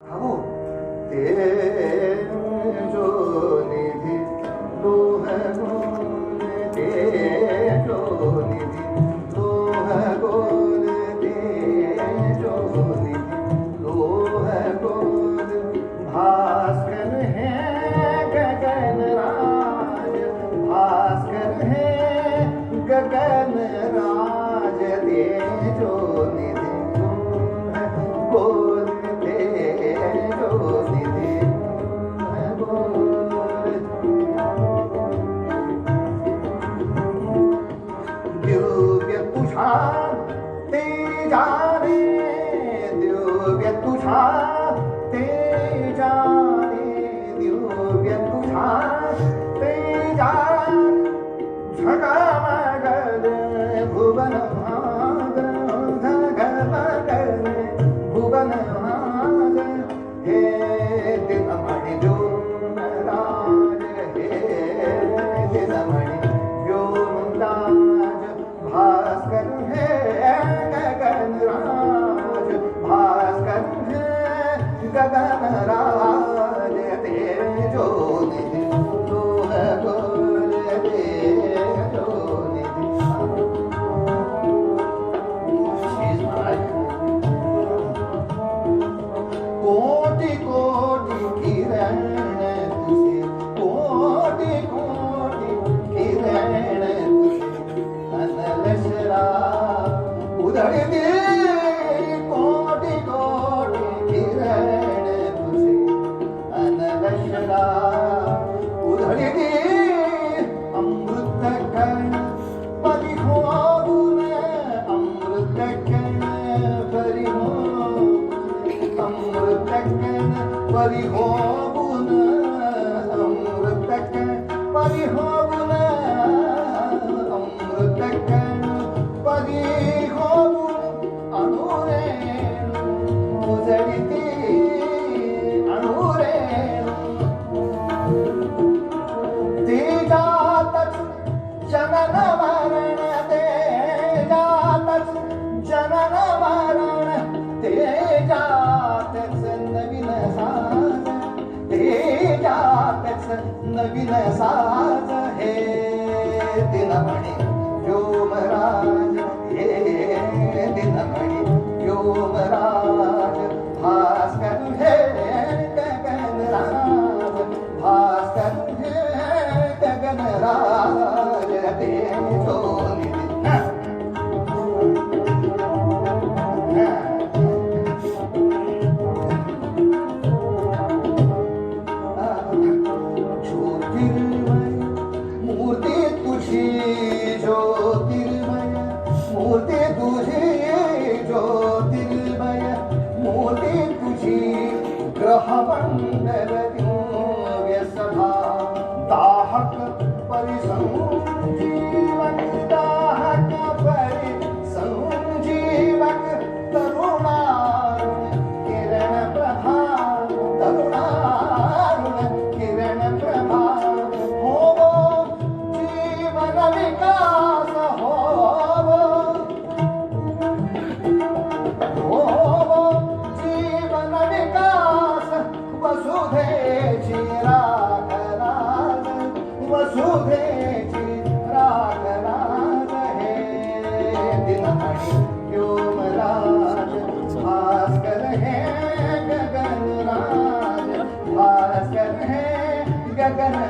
भाऊ तेजो निधी लोह गोल तेजो निधी लोह गोल तेजो निधी लोह गोल भास्कर है गगन राज भास्कर है गगन राज तेजो निधि गोल तेजो निधि दिव्य तुझा तेजाने दिव्य तुझा तेजाने दिव्य तुझा तेजा झगमगल भुवन भाग झगमगल भुवन भाग हे दिनमणि व्योमराज हे दिनमणि व्योमराज भास्कर है गगन राज भास्कर है गगन राज तेजो निधि लोह गोल तेजो निधि कोटि कोटि किरण तुझे कोटि कोटि किरण तुझे अनलशरा उधळते कोटि कोटि किरण तुझे अनलशरा उधळते अमृत कण परिहोबुन अमृत कण परिहोबुन अमृत कण परिहोबुन अमृत कण परिहोबुन अमृत कण परिहोबुन अणुरेणु उजळते अणुरेणु तेजातच जनन मरण तेजातच जनन मरण तेजातच नवीन साज तेजातच नवीन साज हे दिनमणि व्योमराज हे दिनमणि व्योमराज भास्कर हे गगन राज भास्कर हे गगन राज तेजो निधि ज्योतिर्मय मूर्ती तुझी ज्योतिर्मय मूर्ती तुझी ज्योतिर्मय मूर्ती तुझी ग्रहमंडल दिव्य सभा दाहक परिसंजीवक दाहक परिसंजीवक तरुणारुण किरण प्रभा तरुणारुण किरण प्रभा होवो जीवन विकास होवो होवो जीवन विकास वसुधेची राग राग वसुधेची राग राग हे दिनमणि व्योमराज भास्कर है गगन राज भास्कर है गगन